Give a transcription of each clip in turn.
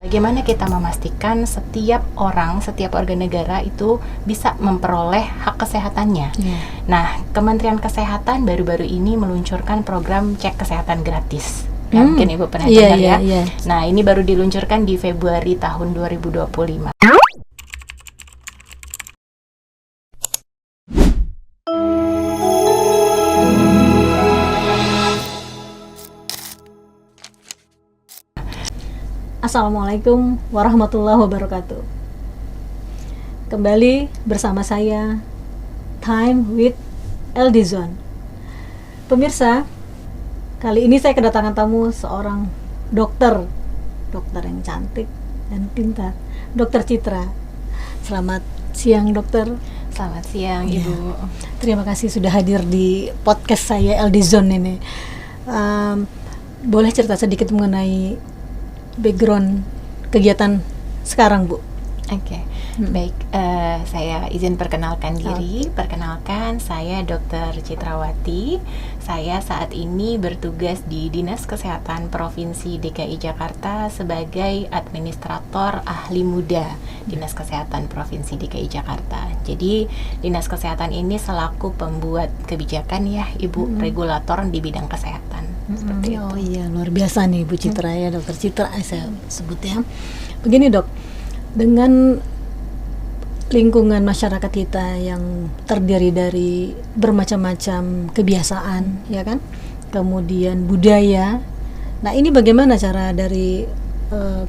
Bagaimana kita memastikan setiap orang, setiap warga negara itu bisa memperoleh hak kesehatannya? Nah, Kementerian Kesehatan baru-baru ini meluncurkan program cek kesehatan gratis. Ya, mungkin Ibu pernah dengar ya. Nah, ini baru diluncurkan di Februari tahun 2025. Assalamualaikum warahmatullahi wabarakatuh. Kembali bersama saya Time with Eldizon. Pemirsa, kali ini saya kedatangan tamu seorang dokter yang cantik dan pintar, Dokter Citra. Selamat siang, Dokter. Selamat siang, Ibu. Terima kasih sudah hadir di podcast saya Eldizon ini. Boleh cerita sedikit mengenai background kegiatan sekarang, Bu? Oke. Baik, saya izin perkenalkan diri. Perkenalkan, saya Dr. Citrawati. Saya saat ini bertugas di Dinas Kesehatan Provinsi DKI Jakarta sebagai Administrator Ahli Muda Dinas Kesehatan Provinsi DKI Jakarta. Jadi, Dinas Kesehatan ini selaku pembuat kebijakan ya, Ibu, regulator di bidang kesehatan. Seperti itu. Oh iya, luar biasa nih Bu Citra ya, Dokter Citra saya sebut ya. Begini, Dok, dengan lingkungan masyarakat kita yang terdiri dari bermacam-macam kebiasaan, ya kan, kemudian budaya. Nah, ini bagaimana cara dari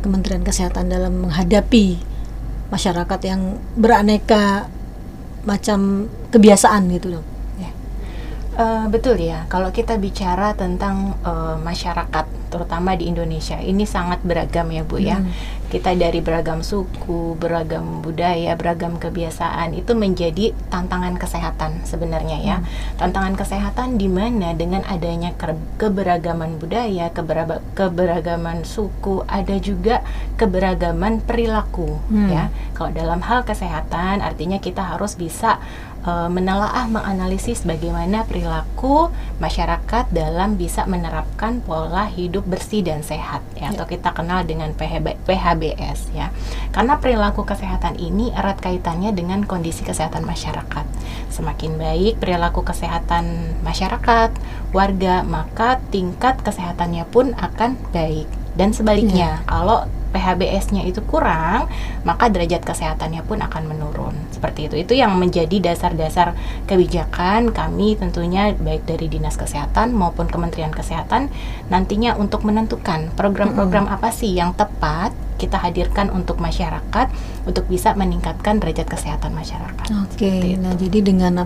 Kementerian Kesehatan dalam menghadapi masyarakat yang beraneka macam kebiasaan gitu, Dok? Betul ya, kalau kita bicara tentang masyarakat, terutama di Indonesia, ini sangat beragam ya Bu ya. Kita dari beragam suku, beragam budaya, beragam kebiasaan, itu menjadi tantangan kesehatan sebenarnya ya. Tantangan kesehatan di mana dengan adanya keberagaman budaya, keberagaman suku, ada juga keberagaman perilaku ya. Kalau dalam hal kesehatan, artinya kita harus bisa menelaah, menganalisis bagaimana perilaku masyarakat dalam bisa menerapkan pola hidup bersih dan sehat ya, atau kita kenal dengan PHBS ya. Karena perilaku kesehatan ini erat kaitannya dengan kondisi kesehatan masyarakat. Semakin baik perilaku kesehatan masyarakat, warga, maka tingkat kesehatannya pun akan baik. Dan sebaliknya, kalau PHBS-nya itu kurang, maka derajat kesehatannya pun akan menurun. Seperti itu. Itu yang menjadi dasar-dasar kebijakan kami tentunya baik dari Dinas Kesehatan maupun Kementerian Kesehatan nantinya untuk menentukan program-program apa sih yang tepat kita hadirkan untuk masyarakat untuk bisa meningkatkan derajat kesehatan masyarakat. Oke. Nah, jadi dengan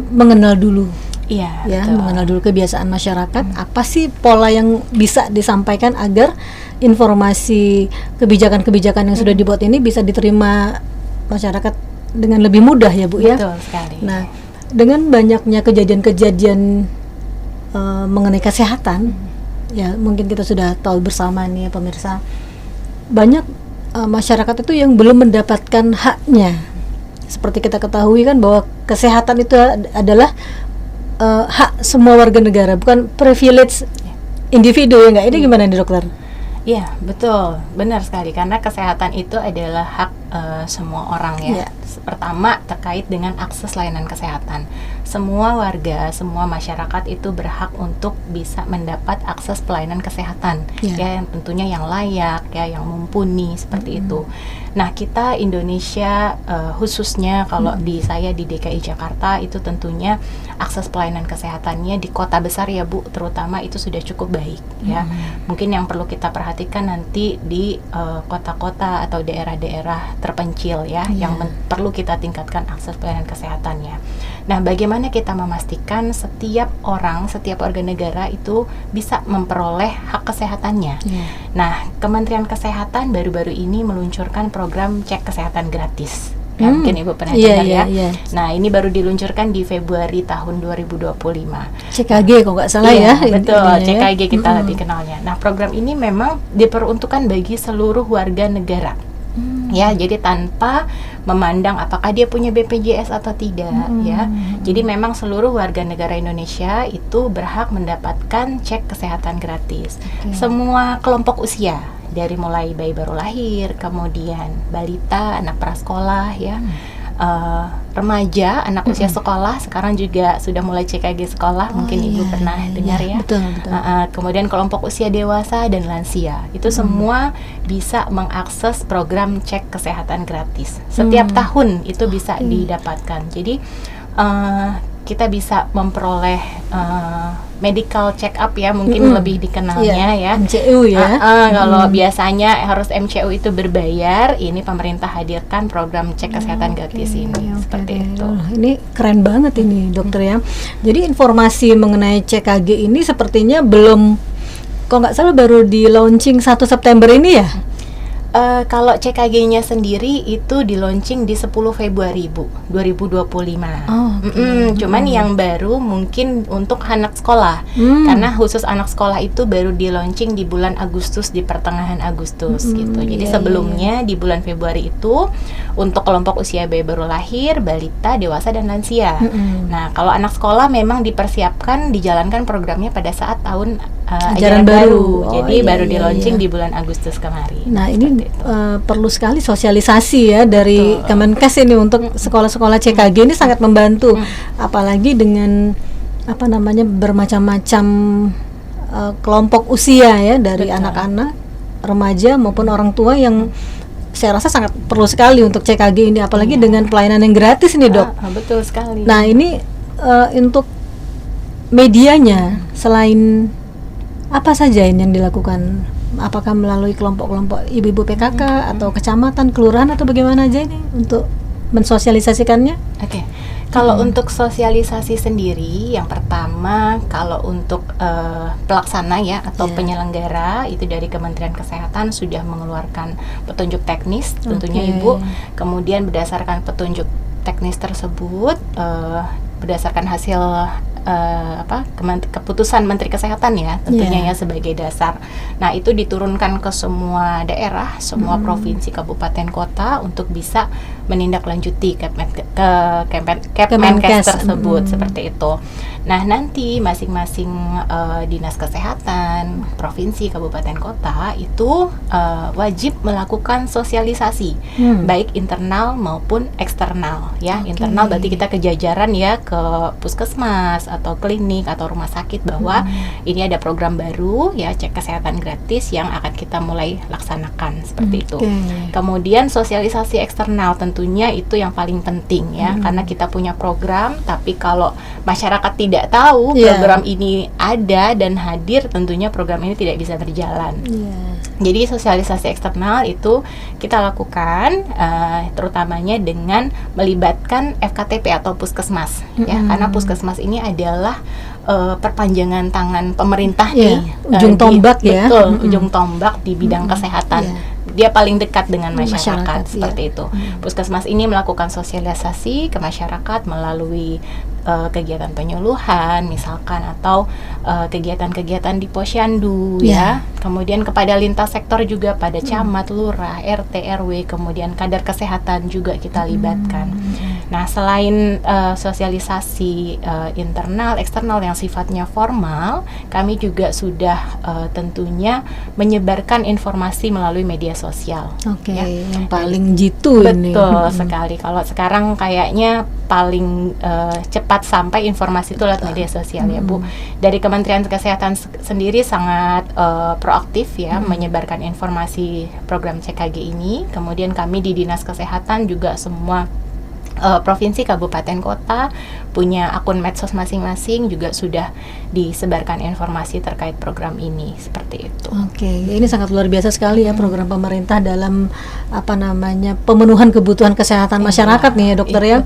mengenal dulu. Iya, ya, betul. mengenal dulu kebiasaan masyarakat, apa sih pola yang bisa disampaikan agar informasi kebijakan-kebijakan yang sudah dibuat ini bisa diterima masyarakat dengan lebih mudah ya Bu ya. Betul sekali. Nah, dengan banyaknya kejadian-kejadian mengenai kesehatan, ya mungkin kita sudah tahu bersama nih ya pemirsa, banyak masyarakat itu yang belum mendapatkan haknya. Seperti kita ketahui kan bahwa kesehatan itu adalah hak semua warga negara, bukan privilege individu ya nggak? Ini gimana nih Dokter? Iya, betul, benar sekali, karena kesehatan itu adalah hak semua orang ya. Pertama, terkait dengan akses layanan kesehatan. Semua warga, semua masyarakat itu berhak untuk bisa mendapat akses pelayanan kesehatan ya, yang tentunya yang layak ya, yang mumpuni seperti itu. Nah, kita Indonesia khususnya kalau saya di DKI Jakarta itu tentunya akses pelayanan kesehatannya di kota besar ya Bu, terutama itu sudah cukup baik ya. Mungkin yang perlu kita perhatikan nanti di kota-kota atau daerah-daerah terpencil ya, yang perlu kita tingkatkan akses pelayanan kesehatannya. Nah, bagaimana kita memastikan setiap orang, setiap warga negara itu bisa memperoleh hak kesehatannya? Nah, Kementerian Kesehatan baru-baru ini meluncurkan program cek kesehatan gratis. Ya, mungkin Ibu pernah dengar ya. Nah, ini baru diluncurkan di Februari tahun 2025. CKG kok nggak salah ya. Betul, CKG kita lebih kenalnya. Nah, program ini memang diperuntukkan bagi seluruh warga negara. Ya, jadi tanpa memandang apakah dia punya BPJS atau tidak ya. Jadi memang seluruh warga negara Indonesia itu berhak mendapatkan cek kesehatan gratis. Semua kelompok usia. dari mulai bayi baru lahir, kemudian balita, anak prasekolah ya, remaja, anak usia sekolah, sekarang juga sudah mulai CKG sekolah, mungkin Ibu pernah dengar ya. Betul. Kemudian kelompok usia dewasa dan lansia, itu semua bisa mengakses program cek kesehatan gratis. Setiap tahun itu bisa didapatkan. Jadi kita bisa memperoleh medical check up ya, mungkin lebih dikenalnya ya, MCU ya. Kalau biasanya harus MCU itu berbayar, ini pemerintah hadirkan program cek kesehatan gratis ini, seperti itu. Ini keren banget ini dokter ya. Jadi informasi mengenai CKG ini sepertinya belum, kalau nggak salah baru di launching 1 September ini ya? Kalau CKG-nya sendiri itu di launching di 10 Februari 2025. Cuman yang baru mungkin untuk anak sekolah, karena khusus anak sekolah itu baru di launching di bulan Agustus, di pertengahan Agustus gitu. Jadi sebelumnya di bulan Februari itu untuk kelompok usia bayi baru lahir, balita, dewasa dan lansia. Nah, kalau anak sekolah memang dipersiapkan dijalankan programnya pada saat tahun ajaran baru. Jadi baru di launching di bulan Agustus kemarin. Nah, ini perlu sekali sosialisasi ya dari Kemenkes ini untuk sekolah-sekolah CKG ini sangat membantu, apalagi dengan bermacam-macam kelompok usia ya, dari anak-anak, remaja maupun orang tua yang saya rasa sangat perlu sekali untuk CKG ini, apalagi dengan pelayanan yang gratis ini dok. Betul sekali. Nah ini untuk medianya selain apa saja ini yang dilakukan? Apakah melalui kelompok-kelompok ibu-ibu PKK atau kecamatan, kelurahan atau bagaimana aja ini untuk mensosialisasikannya? Oke. Kalau untuk sosialisasi sendiri, yang pertama kalau untuk pelaksana ya atau penyelenggara itu dari Kementerian Kesehatan sudah mengeluarkan petunjuk teknis tentunya Ibu. Kemudian berdasarkan petunjuk teknis tersebut, berdasarkan hasil keputusan Menteri Kesehatan ya tentunya ya sebagai dasar. Nah itu diturunkan ke semua daerah, semua provinsi, kabupaten, kota untuk bisa menindaklanjuti Kemenkes tersebut seperti itu. Nah nanti masing-masing dinas kesehatan, provinsi, kabupaten, kota itu wajib melakukan sosialisasi baik internal maupun eksternal ya. Internal berarti kita ke jajaran ya, ke puskesmas atau klinik atau rumah sakit bahwa ini ada program baru ya, cek kesehatan gratis yang akan kita mulai laksanakan seperti itu. Kemudian sosialisasi eksternal tentunya itu yang paling penting ya, karena kita punya program tapi kalau masyarakat tidak tahu program ini ada dan hadir, tentunya program ini tidak bisa berjalan. Jadi sosialisasi eksternal itu kita lakukan terutamanya dengan melibatkan FKTP atau puskesmas ya, karena puskesmas ini adalah perpanjangan tangan pemerintah nih, ujung tombak ya. Betul, ujung tombak di bidang kesehatan. Dia paling dekat dengan masyarakat seperti itu. Puskesmas ini melakukan sosialisasi ke masyarakat melalui kegiatan penyuluhan misalkan atau kegiatan-kegiatan di posyandu ya. Kemudian kepada lintas sektor juga pada camat, lurah, RT, RW, kemudian kadar kesehatan juga kita libatkan. Nah, selain sosialisasi internal, eksternal yang sifatnya formal, kami juga sudah tentunya menyebarkan informasi melalui media sosial. Ya. Yang paling jitu ini. Betul sekali. Kalau sekarang kayaknya paling cepat sampai informasi itu lewat media sosial ya Bu. Dari Kementerian Kesehatan sendiri sangat proaktif ya menyebarkan informasi program CKG ini. Kemudian kami di Dinas Kesehatan juga semua provinsi, kabupaten, kota punya akun medsos masing-masing juga sudah disebarkan informasi terkait program ini seperti itu. Ini sangat luar biasa sekali ya program pemerintah dalam pemenuhan kebutuhan kesehatan masyarakat nih ya dokter ya.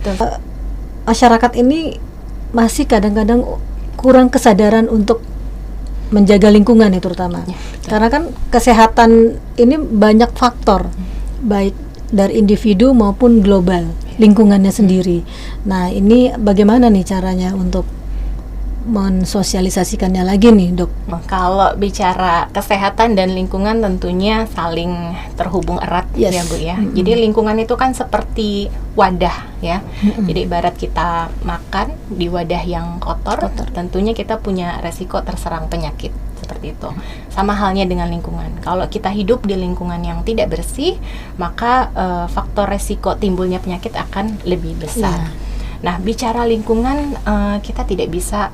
Masyarakat ini masih kadang-kadang kurang kesadaran untuk menjaga lingkungan ya terutama. Karena kan kesehatan ini banyak faktor baik dari individu maupun global, lingkungannya sendiri. Nah, ini bagaimana nih caranya untuk mensosialisasikannya lagi nih, Dok? Kalau bicara kesehatan dan lingkungan tentunya saling terhubung erat ya, Bu ya. Jadi lingkungan itu kan seperti wadah ya. Jadi ibarat kita makan di wadah yang kotor, tentunya kita punya resiko terserang penyakit seperti seperti itu. Sama halnya dengan lingkungan. Kalau kita hidup di lingkungan yang tidak bersih, maka faktor resiko timbulnya penyakit akan lebih besar. Nah, bicara lingkungan, kita tidak bisa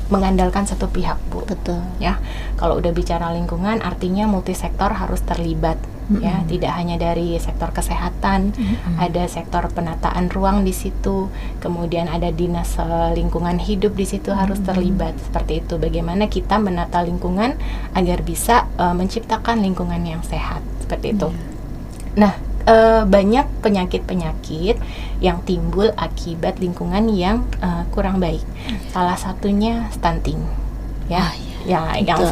mengandalkan satu pihak, Bu. Betul. Ya, kalau udah bicara lingkungan, artinya multisektor harus terlibat. Ya, tidak hanya dari sektor kesehatan, ada sektor penataan ruang di situ, kemudian ada dinas lingkungan hidup di situ harus terlibat. Seperti itu. Bagaimana kita menata lingkungan agar bisa menciptakan lingkungan yang sehat, seperti itu. Nah, banyak penyakit-penyakit yang timbul akibat lingkungan yang kurang baik. Salah satunya stunting, ya. Yang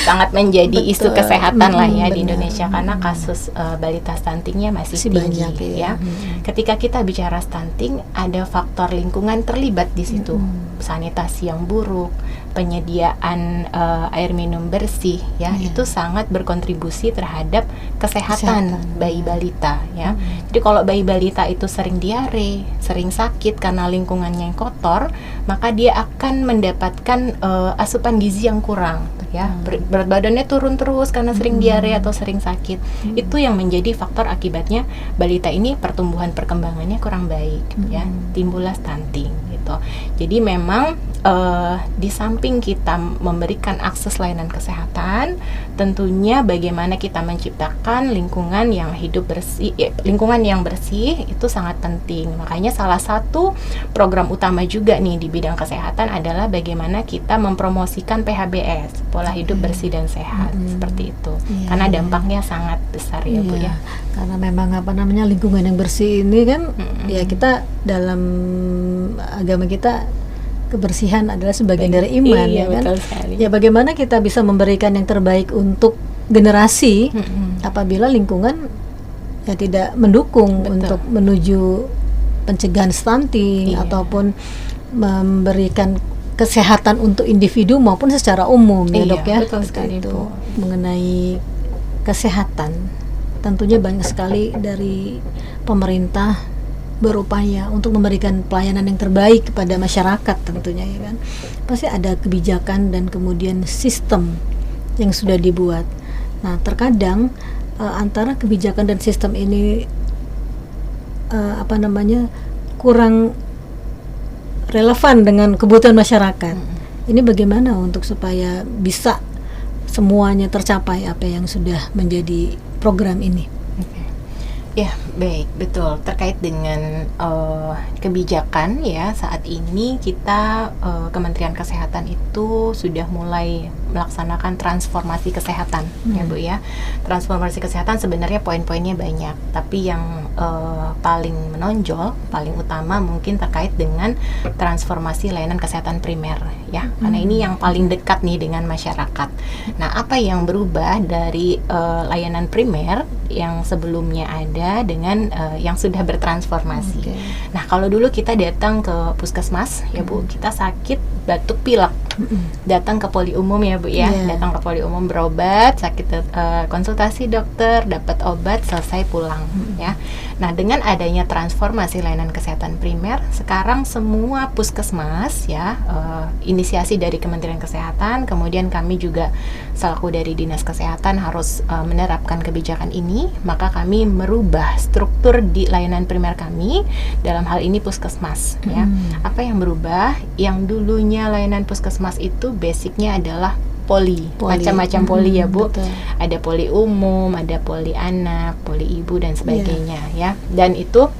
sangat menjadi isu kesehatan lah ya di Indonesia, karena kasus balita stuntingnya masih tinggi banyak, ya. Ketika kita bicara stunting, ada faktor lingkungan terlibat di situ. Sanitasi yang buruk, penyediaan air minum bersih ya, itu sangat berkontribusi terhadap kesehatan bayi balita ya. Jadi kalau bayi balita itu sering diare, sering sakit karena lingkungannya yang kotor, maka dia akan mendapatkan asupan gizi yang kurang ya. Berat badannya turun terus karena sering diare atau sering sakit. Itu yang menjadi faktor akibatnya balita ini pertumbuhan perkembangannya kurang baik ya, timbullah stunting gitu. Jadi memang di samping kita memberikan akses layanan kesehatan, tentunya bagaimana kita menciptakan lingkungan yang hidup bersih, lingkungan yang bersih itu sangat penting. Makanya salah satu program utama juga nih di bidang kesehatan adalah bagaimana kita mempromosikan PHBS, pola hidup bersih dan sehat, seperti itu. Karena dampaknya sangat besar ya Bu ya. Karena memang lingkungan yang bersih ini kan ya, kita dalam agama kita kebersihan adalah sebagian dari iman, ya kan? Ya, bagaimana kita bisa memberikan yang terbaik untuk generasi apabila lingkungan ya tidak mendukung untuk menuju pencegahan stunting ataupun memberikan kesehatan untuk individu maupun secara umum ya Dok ya. Betul sekali itu. Mengenai kesehatan, tentunya banyak sekali dari pemerintah berupaya untuk memberikan pelayanan yang terbaik kepada masyarakat tentunya ya kan. Pasti ada kebijakan dan kemudian sistem yang sudah dibuat. Nah, terkadang antara kebijakan dan sistem ini kurang relevan dengan kebutuhan masyarakat. Ini bagaimana untuk supaya bisa semuanya tercapai apa yang sudah menjadi program ini? Ya, baik, betul. Terkait dengan kebijakan ya, saat ini kita Kementerian Kesehatan itu sudah mulai melaksanakan transformasi kesehatan ya Bu ya. Transformasi kesehatan sebenarnya poin-poinnya banyak, tapi yang paling menonjol, paling utama mungkin terkait dengan transformasi layanan kesehatan primer ya. Karena ini yang paling dekat nih dengan masyarakat. Nah, apa yang berubah dari layanan primer yang sebelumnya ada dengan yang sudah bertransformasi. Nah, kalau dulu kita datang ke puskesmas ya Bu, kita sakit batuk pilek, datang ke poli umum ya Bu ya, datang ke poli umum berobat, sakit konsultasi dokter, dapat obat, selesai pulang ya. Nah, dengan adanya transformasi layanan kesehatan primer, sekarang semua puskesmas ya, inisiasi dari Kementerian Kesehatan, kemudian kami juga selaku dari Dinas Kesehatan harus menerapkan kebijakan ini, maka kami merubah struktur di layanan primer kami, dalam hal ini puskesmas ya. Apa yang berubah? Yang dulunya layanan puskesmas itu basicnya adalah poli. Macam-macam poli ya Bu. Betul. Ada poli umum, ada poli anak, poli ibu dan sebagainya ya. Dan itu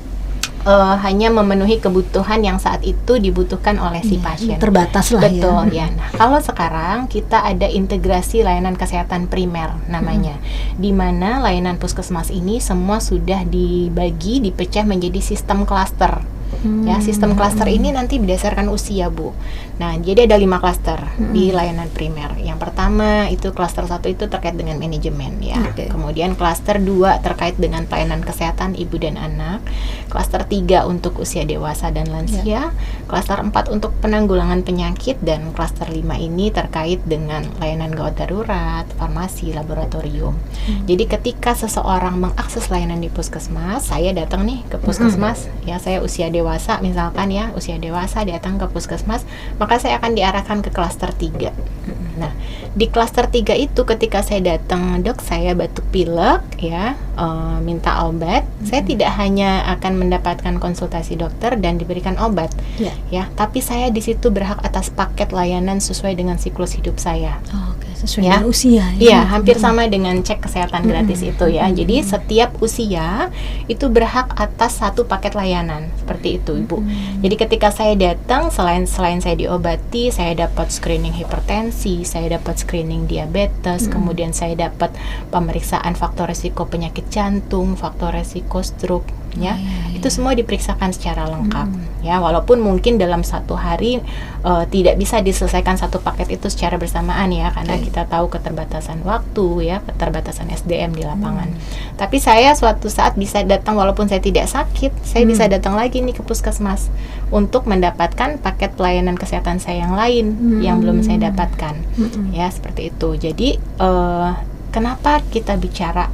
hanya memenuhi kebutuhan yang saat itu dibutuhkan oleh si pasien. Terbatas lah. Betul ya. Nah, kalau sekarang kita ada integrasi layanan kesehatan primer namanya, di mana layanan puskesmas ini semua sudah dibagi, dipecah menjadi sistem klaster. Ya, sistem klaster ini nanti berdasarkan usia Bu. Nah, jadi ada 5 klaster di layanan primer. Yang pertama itu klaster 1 itu terkait dengan manajemen ya. Kemudian klaster 2 terkait dengan pelayanan kesehatan ibu dan anak. Klaster 3 untuk usia dewasa dan lansia. Klaster 4 untuk penanggulangan penyakit, dan klaster 5 ini terkait dengan layanan gawat darurat, farmasi, laboratorium. Jadi ketika seseorang mengakses layanan di puskesmas, saya datang nih ke puskesmas ya, saya usia dewasa dewasa misalkan ya, usia dewasa datang ke puskesmas, maka saya akan diarahkan ke klaster 3. Nah, di klaster 3 itu ketika saya datang, dok saya batuk pilek ya, minta obat, saya tidak hanya akan mendapatkan konsultasi dokter dan diberikan obat ya, tapi saya di situ berhak atas paket layanan sesuai dengan siklus hidup saya. Sesuai dengan usia ya. Iya, hampir sama dengan cek kesehatan gratis itu ya. Jadi setiap usia itu berhak atas satu paket layanan seperti itu, Ibu. Jadi ketika saya datang, selain saya diobati, saya dapat screening hipertensi, saya dapat screening diabetes, kemudian saya dapat pemeriksaan faktor risiko penyakit jantung, faktor risiko stroke ya. Itu semua diperiksakan secara lengkap ya, walaupun mungkin dalam satu hari tidak bisa diselesaikan satu paket itu secara bersamaan ya, karena kita tahu keterbatasan waktu ya, keterbatasan SDM di lapangan. Tapi saya suatu saat bisa datang walaupun saya tidak sakit, saya bisa datang lagi nih ke puskesmas untuk mendapatkan paket pelayanan kesehatan saya yang lain yang belum saya dapatkan. Ya, seperti itu. Jadi kenapa kita bicara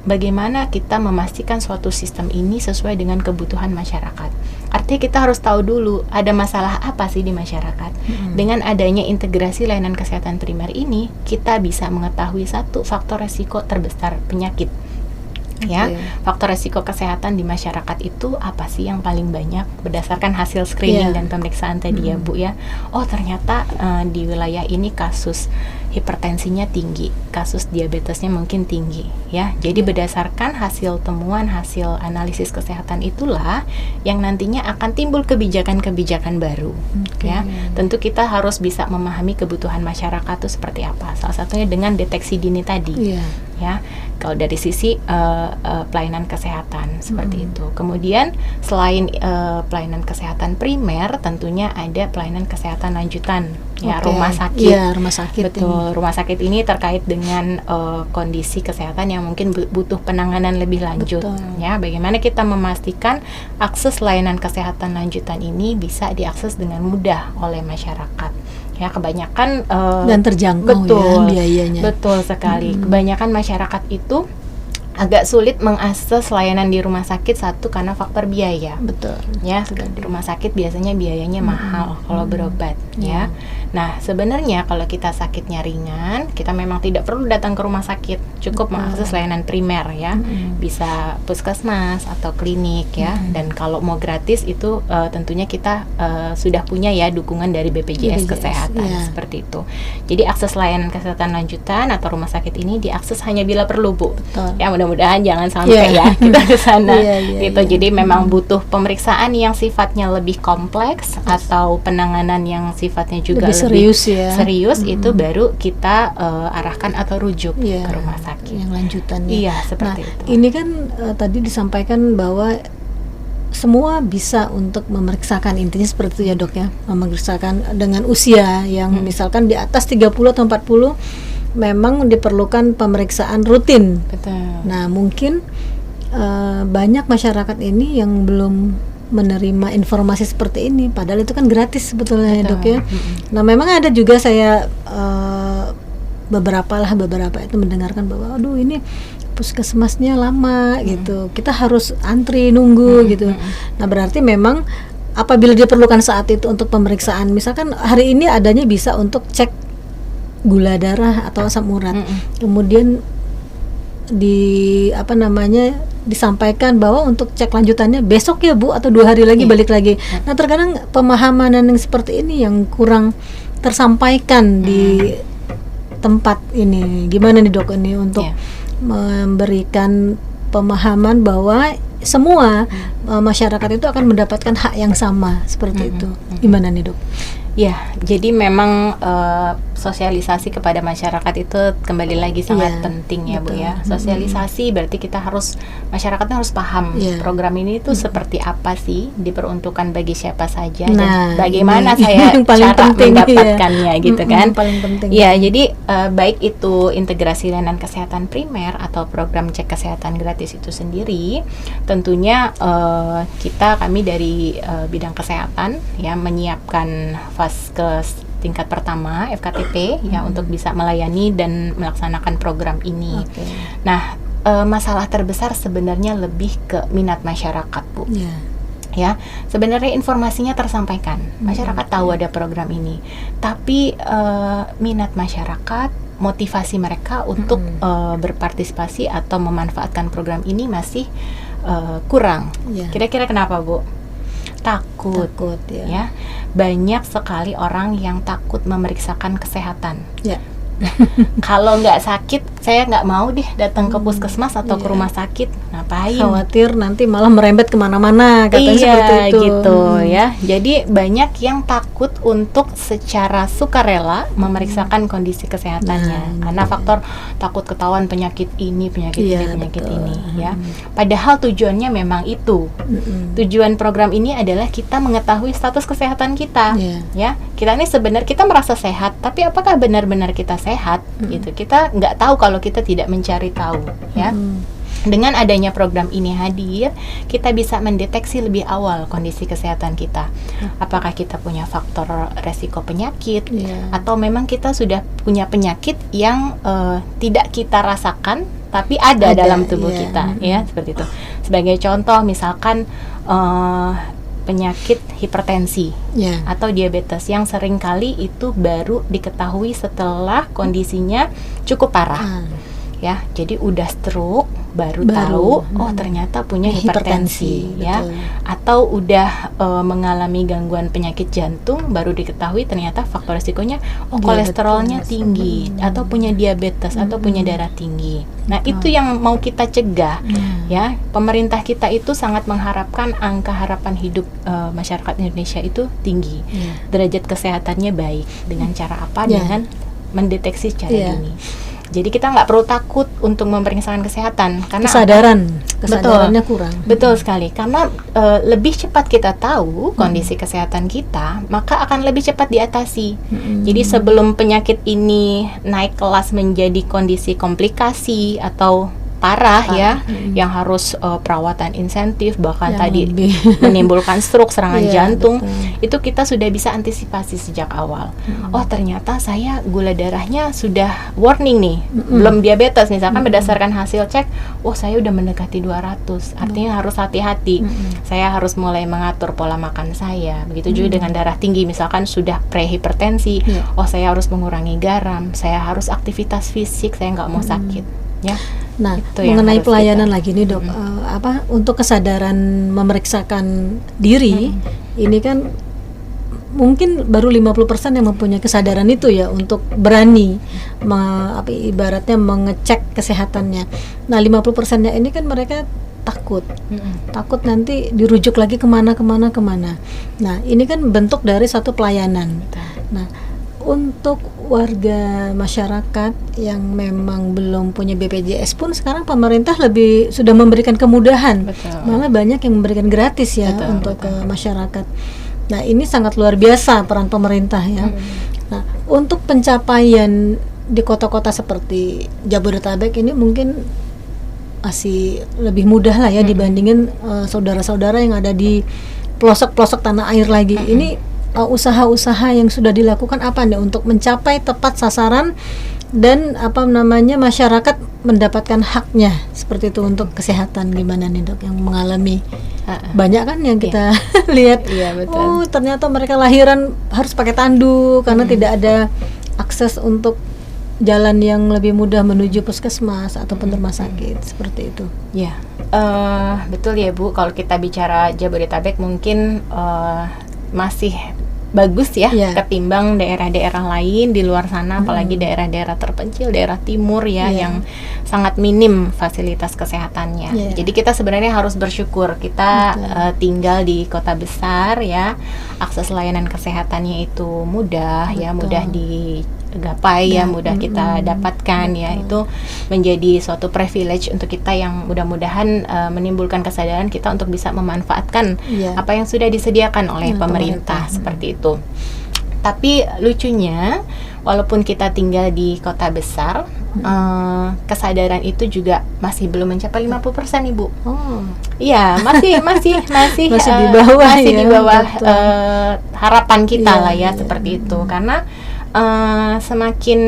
bagaimana kita memastikan suatu sistem ini sesuai dengan kebutuhan masyarakat. Artinya kita harus tahu dulu ada masalah apa sih di masyarakat. Dengan adanya integrasi layanan kesehatan primer ini, kita bisa mengetahui satu faktor resiko terbesar penyakit. Ya, faktor resiko kesehatan di masyarakat itu apa sih yang paling banyak berdasarkan hasil screening dan pemeriksaan tadi ya Bu ya. Oh ternyata di wilayah ini kasus hipertensinya tinggi, kasus diabetesnya mungkin tinggi ya. Jadi berdasarkan hasil temuan, hasil analisis kesehatan itulah yang nantinya akan timbul kebijakan-kebijakan baru ya. Tentu kita harus bisa memahami kebutuhan masyarakat itu seperti apa. Salah satunya dengan deteksi dini tadi ya. Kalau dari sisi pelayanan kesehatan seperti itu. Kemudian selain pelayanan kesehatan primer, tentunya ada pelayanan kesehatan lanjutan ya, rumah sakit. Iya, rumah sakit. Betul, rumah sakit ini terkait dengan kondisi kesehatan yang mungkin butuh penanganan lebih lanjut. Ya, bagaimana kita memastikan akses layanan kesehatan lanjutan ini bisa diakses dengan mudah oleh masyarakat. Ya, kebanyakan dan terjangkau ya biayanya. Betul sekali. Kebanyakan masyarakat itu agak sulit mengakses layanan di rumah sakit, satu karena faktor biaya. Betul. Ya, rumah sakit biasanya biayanya mahal kalau berobat ya. Nah, sebenarnya kalau kita sakitnya ringan, kita memang tidak perlu datang ke rumah sakit, cukup mengakses layanan primer ya. Bisa puskesmas atau klinik ya. Dan kalau mau gratis itu tentunya kita sudah punya ya dukungan dari BPJS Kesehatan seperti itu. Jadi akses layanan kesehatan lanjutan atau rumah sakit ini diakses hanya bila perlu, Bu. Ya, mudah-mudahan jangan sampai ya kita ke sana gitu. Jadi memang butuh pemeriksaan yang sifatnya lebih kompleks atau penanganan yang sifatnya juga lebih serius itu baru kita arahkan atau rujuk ke rumah sakit yang lanjutannya. Iya, seperti itu. Ini kan tadi disampaikan bahwa semua bisa untuk memeriksakan, intinya seperti itu ya Dok ya, memeriksakan dengan usia yang misalkan di atas 30 atau 40 memang diperlukan pemeriksaan rutin. Betul. Nah, mungkin banyak masyarakat ini yang belum menerima informasi seperti ini, padahal itu kan gratis sebetulnya ya Dok ya. Nah, memang ada juga saya beberapa itu mendengarkan bahwa aduh ini puskesmasnya lama gitu, kita harus antri nunggu gitu. Nah, berarti memang apabila diperlukan saat itu untuk pemeriksaan, misalkan hari ini adanya bisa untuk cek gula darah atau asam urat, kemudian disampaikan bahwa untuk cek lanjutannya besok ya Bu, atau 2 hari lagi balik lagi. Nah, terkadang pemahaman yang seperti ini yang kurang tersampaikan di tempat ini. Gimana nih Dok ini untuk memberikan pemahaman bahwa semua masyarakat itu akan mendapatkan hak yang sama seperti itu. Gimana nih Dok? Ya, jadi memang sosialisasi kepada masyarakat itu kembali lagi sangat penting ya Bu ya. Sosialisasi berarti kita masyarakatnya harus paham program ini tuh seperti apa sih, diperuntukkan bagi siapa saja, dan bagaimana saya cara mendapatkannya gitu kan. Paling penting. Ya, jadi baik itu integrasi layanan kesehatan primer atau program cek kesehatan gratis itu sendiri, tentunya kami dari bidang kesehatan ya menyiapkan vaskes tingkat pertama FKTP ya untuk bisa melayani dan melaksanakan program ini. Nah, masalah terbesar sebenarnya lebih ke minat masyarakat, Bu. Ya. Ya, sebenarnya informasinya tersampaikan, masyarakat tahu ada program ini, tapi minat masyarakat, motivasi mereka untuk berpartisipasi atau memanfaatkan program ini masih kurang. Ya. Kira-kira kenapa, Bu? Takut ya. Banyak sekali orang yang takut memeriksakan kesehatan. Ya. Kalau nggak sakit, saya nggak mau deh datang ke puskesmas atau ke rumah sakit. Ngapain? Khawatir nanti malah merembet kemana-mana, katanya seperti itu. Gitu ya. Jadi banyak yang takut untuk secara sukarela memeriksakan kondisi kesehatannya, karena faktor takut ketahuan penyakit ini, penyakit ini ya. Padahal tujuannya memang itu. Tujuan program ini adalah kita mengetahui status kesehatan kita. Ya, kita ini sebenarnya kita merasa sehat, tapi apakah benar-benar kita sehat? Gitu. Kita nggak tahu kalau kita tidak mencari tahu, ya. Dengan adanya program ini hadir, kita bisa mendeteksi lebih awal kondisi kesehatan kita. Apakah kita punya faktor resiko penyakit, atau memang kita sudah punya penyakit yang tidak kita rasakan, tapi ada dalam tubuh kita, ya, seperti itu. Sebagai contoh, misalkan penyakit hipertensi atau diabetes yang seringkali itu baru diketahui setelah kondisinya cukup parah. Ya, jadi udah stroke baru tahu ternyata punya hipertensi ya, atau udah mengalami gangguan penyakit jantung baru diketahui ternyata faktor risikonya kolesterolnya tinggi, atau punya diabetes, atau punya darah tinggi. Nah, itu yang mau kita cegah ya. Pemerintah kita itu sangat mengharapkan angka harapan hidup masyarakat Indonesia itu tinggi, derajat kesehatannya baik. Dengan cara apa? Dengan mendeteksi secara dini. Jadi kita nggak perlu takut untuk memeriksakan kesehatan, karena kesadarannya kurang. Betul sekali, karena lebih cepat kita tahu kondisi kesehatan kita, maka akan lebih cepat diatasi. Jadi sebelum penyakit ini naik kelas menjadi kondisi komplikasi atau parah ya, yang harus perawatan insentif, bahkan tadi menimbulkan stroke, serangan jantung, itu kita sudah bisa antisipasi sejak awal. Oh, ternyata saya gula darahnya sudah warning nih, belum diabetes misalkan, berdasarkan hasil cek, saya udah mendekati 200, artinya harus hati-hati. Saya harus mulai mengatur pola makan saya. Begitu juga dengan darah tinggi, misalkan sudah prehipertensi, saya harus mengurangi garam, saya harus aktivitas fisik, saya nggak mau sakit ya. Nah, mengenai pelayanan lagi nih, Dok, untuk kesadaran memeriksakan diri, ini kan mungkin baru 50% yang mempunyai kesadaran itu ya, untuk berani ibaratnya mengecek kesehatannya. Nah, 50%-nya ini kan mereka takut nanti dirujuk lagi kemana. Nah, ini kan bentuk dari satu pelayanan. Nah, untuk warga masyarakat yang memang belum punya BPJS pun sekarang pemerintah sudah memberikan kemudahan. Malah banyak yang memberikan gratis ya untuk masyarakat. Nah, ini sangat luar biasa peran pemerintah ya. Nah, untuk pencapaian di kota-kota seperti Jabodetabek ini mungkin masih lebih mudah lah ya dibandingin saudara-saudara yang ada di pelosok-pelosok tanah air lagi. Ini usaha-usaha yang sudah dilakukan apa nih untuk mencapai tepat sasaran dan masyarakat mendapatkan haknya seperti itu untuk kesehatan. Gimana nih, Dok, yang mengalami banyak kan yang kita lihat, ternyata mereka lahiran harus pakai tandu karena tidak ada akses untuk jalan yang lebih mudah menuju puskesmas ataupun rumah sakit, seperti itu. Ya, betul ya, Bu. Kalau kita bicara Jabodetabek mungkin masih bagus ya, ketimbang daerah-daerah lain di luar sana, apalagi daerah-daerah terpencil, daerah timur ya, yang sangat minim fasilitas kesehatannya. Jadi kita sebenarnya harus bersyukur kita tinggal di kota besar ya, akses layanan kesehatannya itu mudah ya, mudah digapai ya, mudah kita dapatkan ya. Itu menjadi suatu privilege untuk kita yang mudah-mudahan menimbulkan kesadaran kita untuk bisa memanfaatkan apa yang sudah disediakan oleh pemerintah seperti itu. Tapi lucunya, walaupun kita tinggal di kota besar, kesadaran itu juga masih belum mencapai 50%, Ibu. Iya, masih di bawah harapan kita lah ya, seperti itu. Karena semakin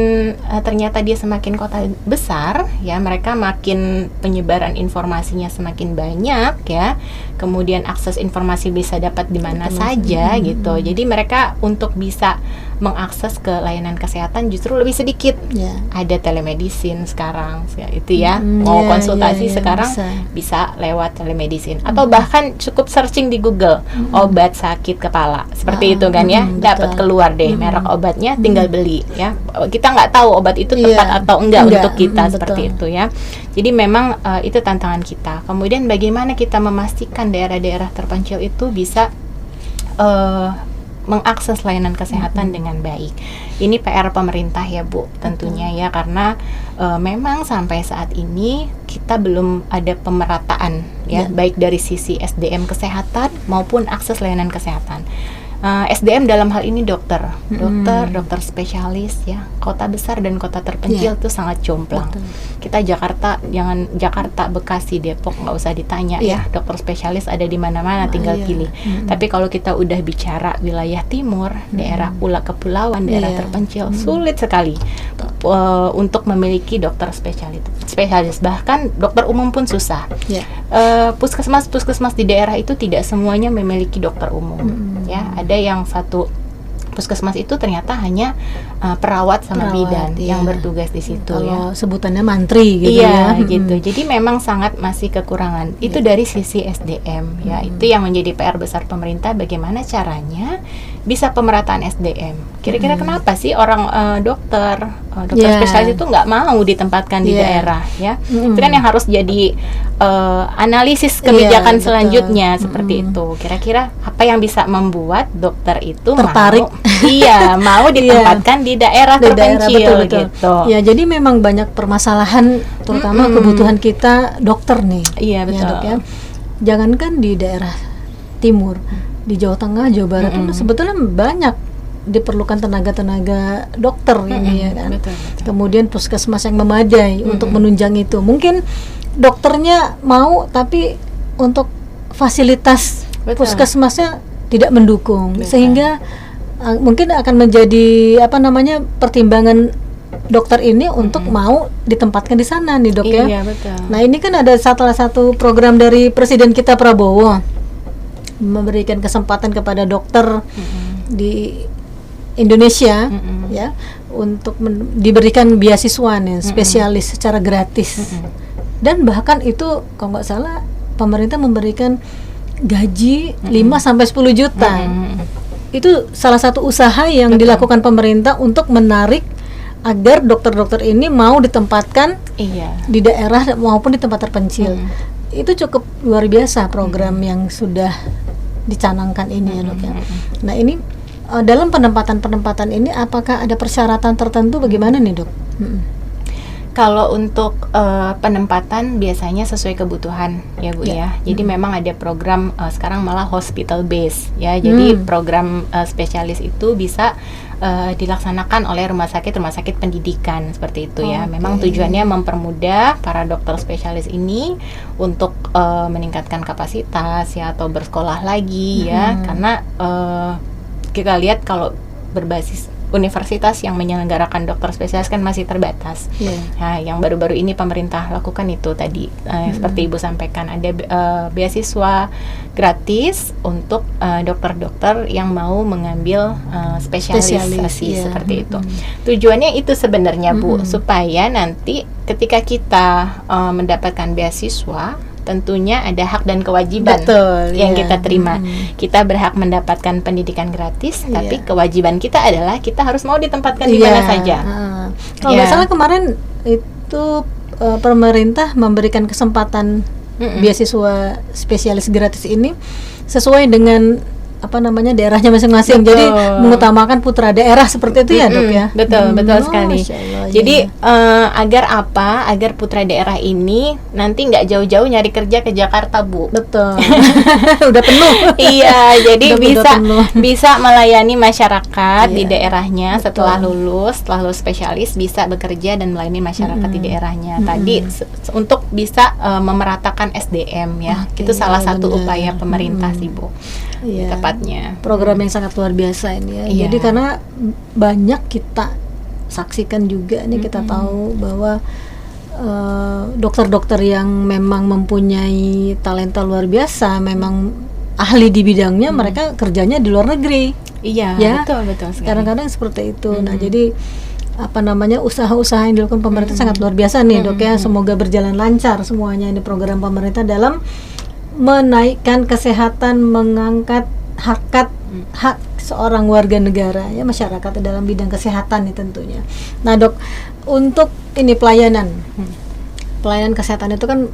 ternyata dia semakin kota besar ya, mereka makin penyebaran informasinya semakin banyak ya, kemudian akses informasi bisa dapat di mana saja gitu. Jadi mereka untuk bisa mengakses ke layanan kesehatan justru lebih sedikit. Ada telemedicine sekarang ya, itu ya, mau konsultasi sekarang bisa lewat telemedicine, atau bahkan cukup searching di Google obat sakit kepala seperti itu kan ya, dapat keluar deh merek obatnya, tinggal beli ya. Kita nggak tahu obat itu tepat atau enggak untuk kita, seperti itu ya. Jadi memang itu tantangan kita. Kemudian bagaimana kita memastikan daerah-daerah terpencil itu bisa mengakses layanan kesehatan dengan baik. Ini PR pemerintah ya Bu, tentunya ya, karena memang sampai saat ini kita belum ada pemerataan ya, baik dari sisi SDM kesehatan maupun akses layanan kesehatan. SDM dalam hal ini dokter spesialis ya, kota besar dan kota terpencil itu sangat jomplang. Kita Jakarta, jangan Jakarta, Bekasi, Depok, nggak usah ditanya ya, dokter spesialis ada di mana-mana, tinggal pilih. Tapi kalau kita udah bicara wilayah timur, daerah kepulauan, daerah terpencil, sulit sekali untuk memiliki dokter spesialis. Bahkan dokter umum pun susah. Puskesmas di daerah itu tidak semuanya memiliki dokter umum ya. Ada yang satu puskesmas itu ternyata hanya perawat sama bidan yang bertugas di situ. Kalau sebutannya mantri gitu ya. Gitu. Jadi memang sangat masih kekurangan. Itu dari sisi SDM ya. Itu yang menjadi PR besar pemerintah, bagaimana caranya bisa pemerataan SDM. Kira-kira kenapa sih orang dokter spesialis itu nggak mau ditempatkan di daerah ya? Itu kan yang harus jadi analisis kebijakan selanjutnya seperti itu. Kira-kira apa yang bisa membuat dokter itu tertarik mau ditempatkan di daerah terpencil gitu. Ya, jadi memang banyak permasalahan, terutama kebutuhan kita dokter nih. Iya betul. Ya, Dok, ya. Jangankan di daerah timur, di Jawa Tengah, Jawa Barat itu sebetulnya banyak diperlukan tenaga-tenaga dokter ini ya kan. Betul. Kemudian puskesmas yang memadai untuk menunjang itu. Mungkin dokternya mau, tapi untuk fasilitas puskesmasnya tidak mendukung, sehingga mungkin akan menjadi pertimbangan dokter ini untuk mau ditempatkan di sana nih Dok ya. Iya betul. Nah ini kan ada salah satu program dari Presiden kita Prabowo, memberikan kesempatan kepada dokter di Indonesia ya untuk diberikan beasiswa nih spesialis secara gratis. Dan bahkan itu kalau nggak salah pemerintah memberikan gaji 5-10 juta. Itu salah satu usaha yang dilakukan pemerintah untuk menarik agar dokter-dokter ini mau ditempatkan di daerah maupun di tempat terpencil. Itu cukup luar biasa program yang sudah dicanangkan ini ya Dok ya. Nah ini dalam penempatan ini apakah ada persyaratan tertentu, bagaimana nih Dok? Kalau untuk penempatan biasanya sesuai kebutuhan ya Bu ya. Jadi memang ada program sekarang malah hospital base ya. Jadi program spesialis itu bisa dilaksanakan oleh rumah sakit pendidikan seperti itu ya. Memang tujuannya mempermudah para dokter spesialis ini untuk meningkatkan kapasitas ya, atau bersekolah lagi ya. Karena kita lihat kalau berbasis universitas yang menyelenggarakan dokter spesialis kan masih terbatas. Nah, yang baru-baru ini pemerintah lakukan itu tadi seperti Ibu sampaikan, ada beasiswa gratis untuk dokter-dokter yang mau mengambil spesialisasi seperti itu. Tujuannya itu sebenarnya Bu, supaya nanti ketika kita mendapatkan beasiswa, tentunya ada hak dan kewajiban yang kita terima. Kita berhak mendapatkan pendidikan gratis, tapi kewajiban kita adalah kita harus mau ditempatkan di mana saja. Kalau nggak salah kemarin itu pemerintah memberikan kesempatan beasiswa spesialis gratis ini sesuai dengan daerahnya masing-masing. Jadi mengutamakan putra daerah seperti itu ya Dok ya. Betul sekali. Jadi agar putra daerah ini nanti nggak jauh-jauh nyari kerja ke Jakarta Bu. Betul. Udah penuh. Iya, jadi bisa melayani masyarakat di daerahnya setelah lulus spesialis, bisa bekerja dan melayani masyarakat di daerahnya. Tadi untuk bisa memeratakan SDM ya. Itu salah satu upaya pemerintah sih Bu. Iya. tepatnya. Program yang sangat luar biasa ini ya. Iya. Jadi karena banyak kita saksikan juga nih, kita tahu bahwa dokter-dokter yang memang mempunyai talenta luar biasa, memang ahli di bidangnya, mereka kerjanya di luar negeri. Iya, Ya. betul sekali. Kadang-kadang seperti itu. Nah, jadi usaha-usaha yang dilakukan pemerintah sangat luar biasa nih, Dok ya. Semoga berjalan lancar semuanya ini program pemerintah dalam menaikkan kesehatan, mengangkat hak seorang warga negara ya, masyarakat dalam bidang kesehatan nih tentunya. Nah, Dok, untuk ini pelayanan kesehatan itu kan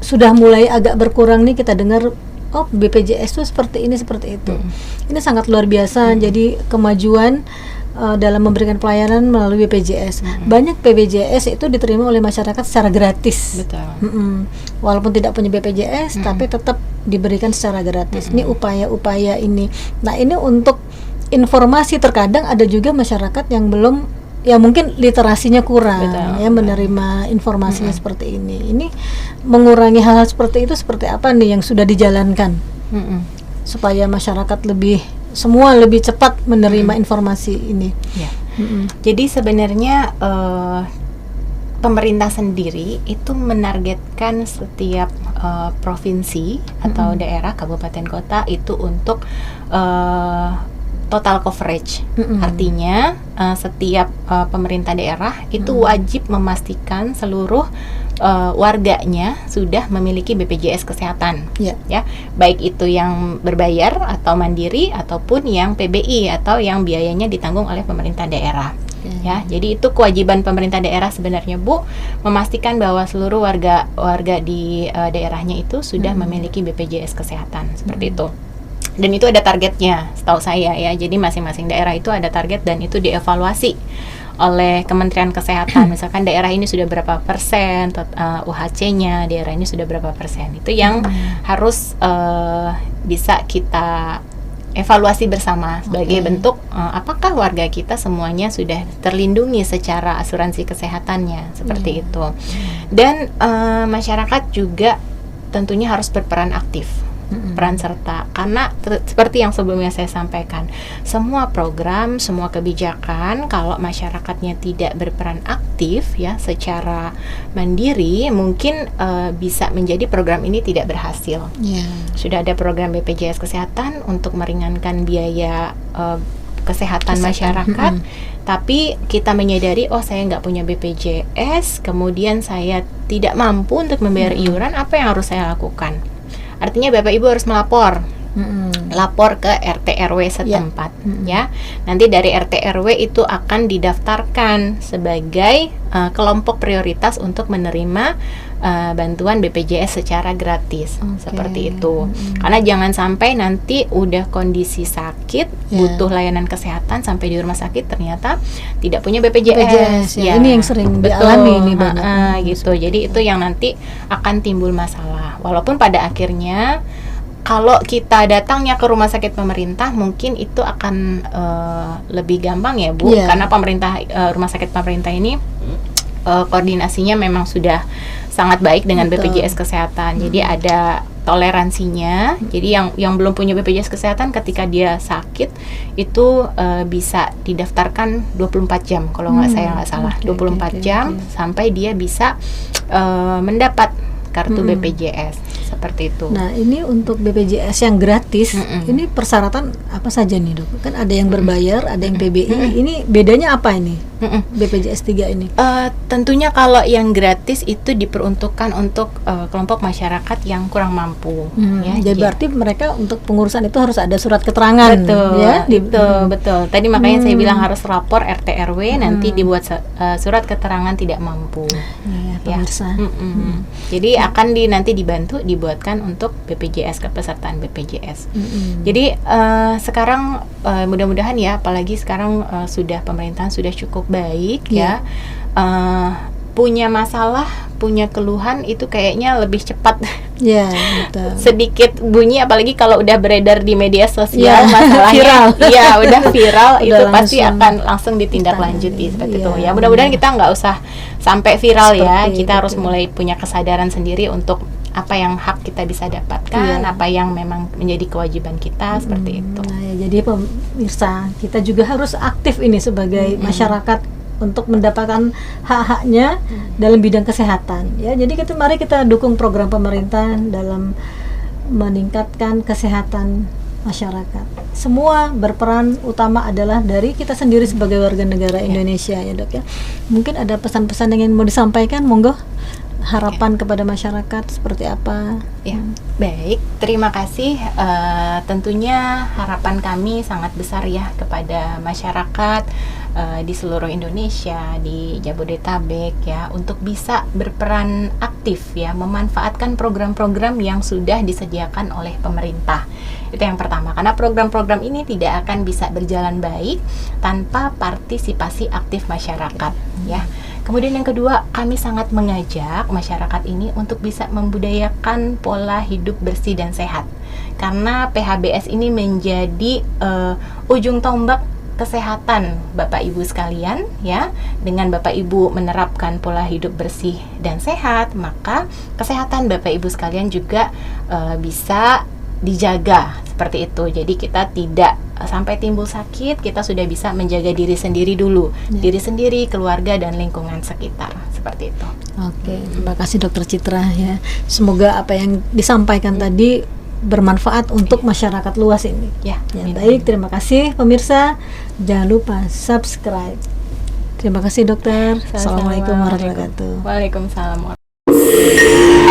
sudah mulai agak berkurang nih, kita dengar BPJS itu seperti ini seperti itu. Ini sangat luar biasa. Jadi kemajuan dalam memberikan pelayanan melalui BPJS. Banyak BPJS itu diterima oleh masyarakat secara gratis. Betul. Walaupun tidak punya BPJS, tapi tetap diberikan secara gratis. Ini upaya-upaya ini. Nah, ini untuk informasi. Terkadang ada juga masyarakat yang belum, ya mungkin literasinya kurang, ya menerima informasinya seperti ini. Ini mengurangi hal-hal seperti itu seperti apa nih yang sudah dijalankan supaya masyarakat semua lebih cepat menerima informasi ini. Ya. Jadi sebenarnya pemerintah sendiri itu menargetkan setiap provinsi atau daerah, kabupaten, kota itu untuk total coverage. Artinya setiap pemerintah daerah itu wajib memastikan seluruh warganya sudah memiliki BPJS kesehatan. Ya, baik itu yang berbayar atau mandiri ataupun yang PBI atau yang biayanya ditanggung oleh pemerintah daerah. Ya, jadi itu kewajiban pemerintah daerah sebenarnya, Bu, memastikan bahwa seluruh warga di daerahnya itu sudah memiliki BPJS kesehatan, seperti itu. Dan itu ada targetnya, setahu saya ya. Jadi masing-masing daerah itu ada target dan itu dievaluasi oleh Kementerian Kesehatan. Misalkan daerah ini sudah berapa persen UHC-nya, daerah ini sudah berapa persen. Itu yang harus bisa kita evaluasi bersama sebagai bentuk apakah warga kita semuanya sudah terlindungi secara asuransi kesehatannya, seperti itu. Dan masyarakat juga tentunya harus berperan aktif, peran serta, karena seperti yang sebelumnya saya sampaikan, semua program, semua kebijakan kalau masyarakatnya tidak berperan aktif ya secara mandiri, mungkin bisa menjadi program ini tidak berhasil. Sudah ada program BPJS kesehatan untuk meringankan biaya kesehatan masyarakat, tapi kita menyadari saya nggak punya BPJS, kemudian saya tidak mampu untuk membayar iuran, apa yang harus saya lakukan? Artinya Bapak Ibu harus melapor, lapor ke RT RW setempat, ya. Nanti dari RT RW itu akan didaftarkan sebagai kelompok prioritas untuk menerima bantuan BPJS secara gratis, seperti itu. Karena jangan sampai nanti udah kondisi sakit, butuh layanan kesehatan, sampai di rumah sakit ternyata tidak punya BPJS. Ya. Ini yang sering dialami nih banyak. Gitu. Jadi itu yang nanti akan timbul masalah. Walaupun pada akhirnya kalau kita datangnya ke rumah sakit pemerintah, mungkin itu akan lebih gampang ya, Bu, karena rumah sakit pemerintah ini koordinasinya memang sudah sangat baik dengan BPJS kesehatan. Jadi ada toleransinya. Jadi yang belum punya BPJS kesehatan ketika dia sakit itu bisa didaftarkan 24 jam kalau saya nggak salah, 24 jam sampai dia bisa mendapat kartu BPJS, seperti itu. Nah, ini untuk BPJS yang gratis, ini persyaratan apa saja nih, Dok? Kan ada yang berbayar, ada yang PBI. Ini bedanya apa ini? BPJS 3 ini? Tentunya kalau yang gratis itu diperuntukkan untuk kelompok masyarakat yang kurang mampu. Jadi berarti mereka untuk pengurusan itu harus ada surat keterangan. Betul, ya? Betul. Tadi makanya saya bilang harus lapor RT RW, nanti dibuat surat keterangan tidak mampu. Pemirsa. Jadi akan nanti dibuatkan untuk BPJS, kepesertaan BPJS. Jadi sekarang mudah-mudahan ya, apalagi sekarang pemerintahan sudah cukup baik ya. Punya masalah, punya keluhan itu kayaknya lebih cepat. Betul. Sedikit bunyi, apalagi kalau udah beredar di media sosial masalahnya viral. Udah viral itu langsung, pasti akan langsung ditindaklanjuti seperti itu. Ya mudah-mudahan kita nggak usah sampai viral seperti kita harus mulai punya kesadaran sendiri untuk apa yang hak kita bisa dapatkan, apa yang memang menjadi kewajiban kita, seperti itu. Nah, ya, jadi pemirsa, kita juga harus aktif ini sebagai masyarakat untuk mendapatkan hak-haknya dalam bidang kesehatan. Ya, jadi mari kita dukung program pemerintah dalam meningkatkan kesehatan masyarakat. Semua berperan utama adalah dari kita sendiri sebagai warga negara Indonesia, ya Dok ya. Mungkin ada pesan-pesan yang ingin mau disampaikan, monggo. Harapan kepada masyarakat seperti apa? Ya, baik. Terima kasih. Tentunya harapan kami sangat besar ya kepada masyarakat di seluruh Indonesia, di Jabodetabek ya, untuk bisa berperan aktif ya, memanfaatkan program-program yang sudah disediakan oleh pemerintah. Itu yang pertama, karena program-program ini tidak akan bisa berjalan baik tanpa partisipasi aktif masyarakat ya. Kemudian yang kedua, kami sangat mengajak masyarakat ini untuk bisa membudayakan pola hidup bersih dan sehat. Karena PHBS ini menjadi ujung tombak kesehatan Bapak Ibu sekalian ya. Dengan Bapak Ibu menerapkan pola hidup bersih dan sehat, maka kesehatan Bapak Ibu sekalian juga bisa dijaga seperti itu. Jadi kita tidak sampai timbul sakit, kita sudah bisa menjaga diri sendiri dulu, diri sendiri, keluarga dan lingkungan sekitar, seperti itu. Oke, terima kasih Dokter Citra ya. Semoga apa yang disampaikan tadi bermanfaat untuk masyarakat luas ini. Ya, baik, terima kasih pemirsa. Jangan lupa subscribe. Terima kasih dokter. Assalamualaikum warahmatullahi wabarakatuh. Waalaikumsalam warahmatullahi wabarakatuh.